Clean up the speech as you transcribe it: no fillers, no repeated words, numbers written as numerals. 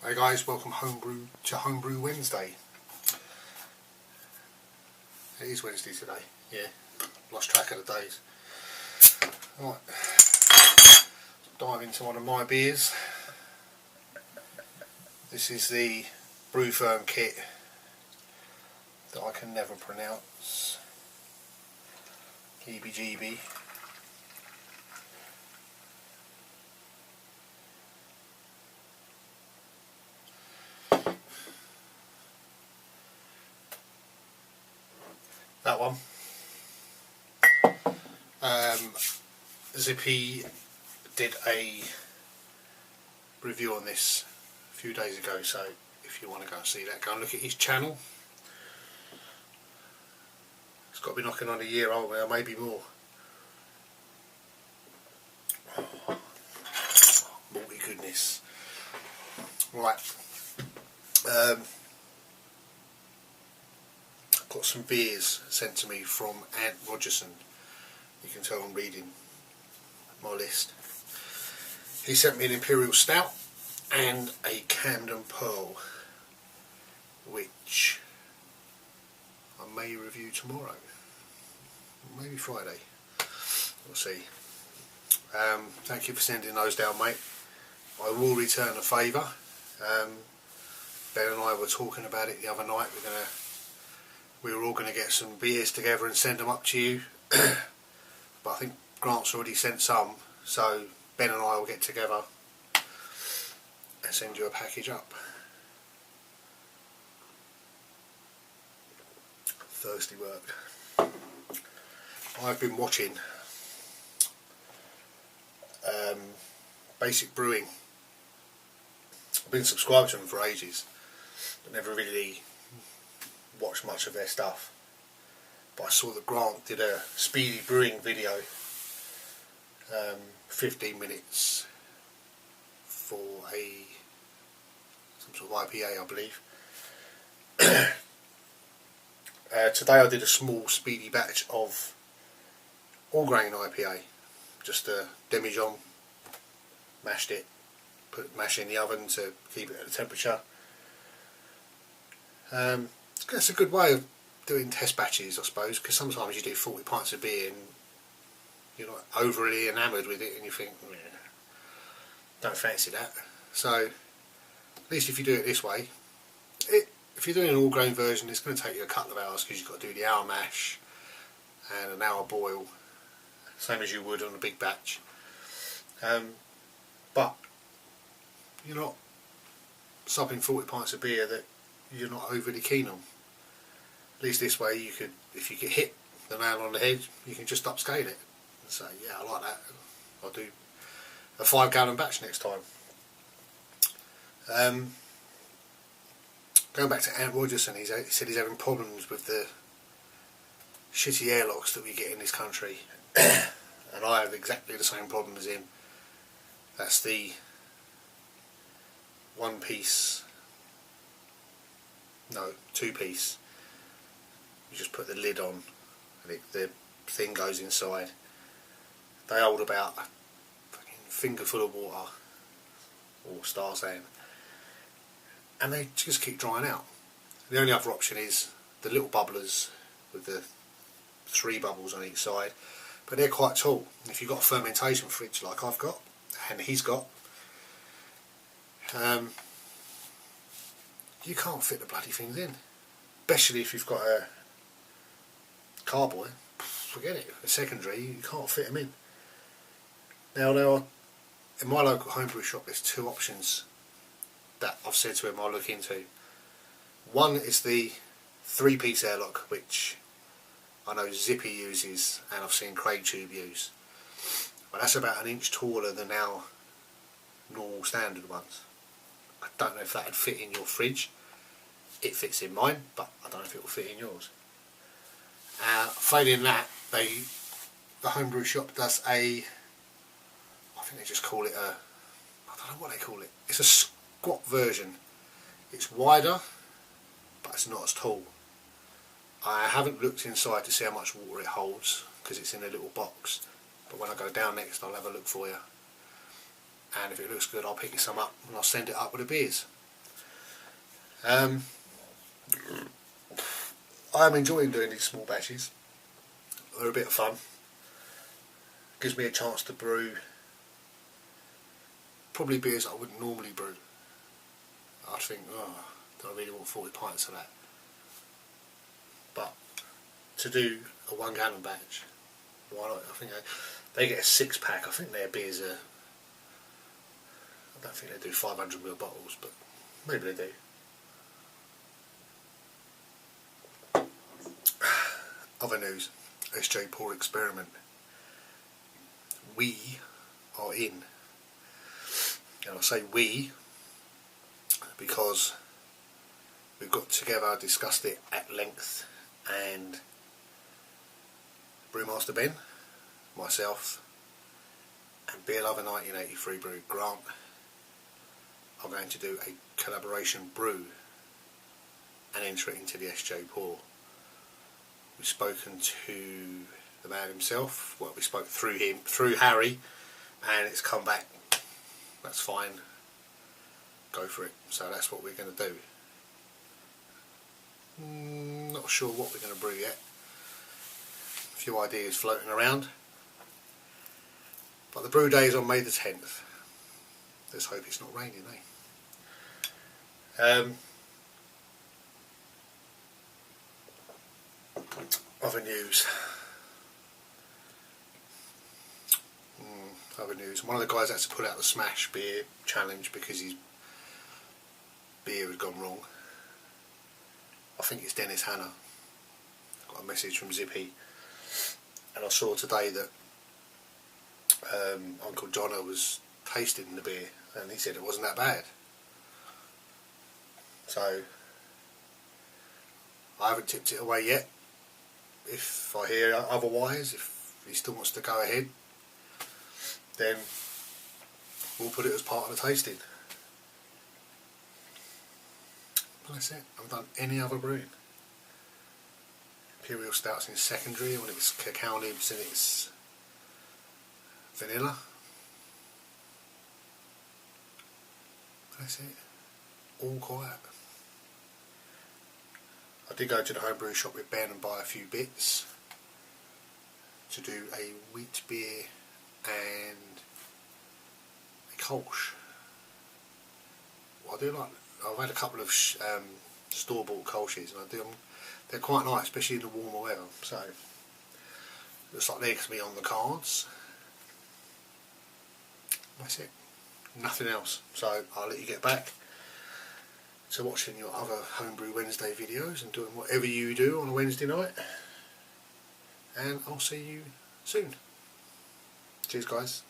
Hey guys, welcome to Homebrew Wednesday. It is Wednesday today, yeah, lost track of the days. Right, dive into one of my beers. This is the Brew Firm kit that I can never pronounce. EBGB. That one. Zippy did a review on this a few days ago, so if you want to go and see that, go and look at his channel. It's got to be knocking on a year old now, maybe more. Oh, malty goodness. Right. Got some beers sent to me from Ant Rogerson. You can tell I'm reading my list. He sent me an Imperial Stout and a Camden Pearl, which I may review tomorrow, maybe Friday, we'll see. Thank you for sending those down, mate. I will return a favour. Ben and I were talking about it the other night. We were all going to get some beers together and send them up to you, but I think Grant's already sent some, so Ben and I will get together and send you a package up. Thursday work. I've been watching Basic Brewing. I've been subscribed to them for ages, but never really watched much of their stuff. But I saw that Grant did a speedy brewing video, 15 minutes for some sort of IPA, I believe. Today I did a small speedy batch of all grain IPA, just a demijohn, mashed it, put mash in the oven to keep it at the temperature. It's a good way of doing test batches, I suppose, because sometimes you do 40 pints of beer and you're not overly enamoured with it and you think, don't fancy that. So at least if you do it this way, if you're doing an all grain version, it's going to take you a couple of hours because you've got to do the hour mash and an hour boil, same as you would on a big batch. But you're not supping 40 pints of beer that you're not overly keen on. At least this way, you could, if you get hit the nail on the head, you can just upscale it and say, yeah, I like that. I'll do a 5-gallon batch next time. Going back to Ant Rogerson, he said he's having problems with the shitty airlocks that we get in this country, and I have exactly the same problem as him. That's the two-piece. You just put the lid on and the thing goes inside. They hold about a fucking finger full of water or star sand, and they just keep drying out. The only other option is the little bubblers with the 3 bubbles on each side, but they're quite tall. If you've got a fermentation fridge like I've got and he's got, you can't fit the bloody things in, especially if you've got a carboy. Forget it, a secondary, you can't fit them in. Now there are, in my local homebrew shop, there's 2 options that I've said to him I'll look into. One is the 3-piece airlock, which I know Zippy uses and I've seen Craig Tube use, but that's about an inch taller than our normal standard ones. I don't know if that would fit in your fridge. It fits in mine, but I don't know if it will fit in yours. Failing that, the homebrew shop does I think they just call it I don't know what they call it. It's a squat version. It's wider, but it's not as tall. I haven't looked inside to see how much water it holds because it's in a little box, but when I go down next I'll have a look for you, and if it looks good I'll pick you some up and I'll send it up with the beers. I'm enjoying doing these small batches. They're a bit of fun. Gives me a chance to brew probably beers I wouldn't normally brew. I'd think, oh, do I really want 40 pints of that? But to do a 1 gallon batch, why not? I think they get a 6-pack. I think their beers are, I don't think they do 500ml bottles, but maybe they do. Other news, SJ Porr experiment. We are in. And I say we because we've got together, discussed it at length, and Brewmaster Ben, myself, and Beer Lover 1983 Brew Grant are going to do a collaboration brew and enter it into the SJ Porr. We've spoken to the man himself. Well, we spoke through him, through Harry, and it's come back. That's fine. Go for it. So that's what we're going to do. Not sure what we're going to brew yet. A few ideas floating around. But the brew day is on May the 10th. Let's hope it's not raining, eh? Other news. Other news. One of the guys had to put out the Smash beer challenge because his beer had gone wrong. I think it's Dennis Hanna. Got a message from Zippy, and I saw today that Uncle Jono was tasting the beer and he said it wasn't that bad. So I haven't tipped it away yet. If I hear otherwise, if he still wants to go ahead, then we'll put it as part of the tasting. But that's it. I haven't done any other brewing. Imperial Stout's in secondary when it's cacao nibs and it's vanilla. That's it. All quiet. I did go to the homebrew shop with Ben and buy a few bits to do a wheat beer and a Kolsch. Well, I do like. I've had a couple of store-bought Kolsches, and I do them. They're quite nice, especially in the warmer weather. So looks like they're going to be on the cards. That's it. Nothing else. So I'll let you get back to watching your other Homebrew Wednesday videos and doing whatever you do on a Wednesday night. And I'll see you soon. Cheers, guys.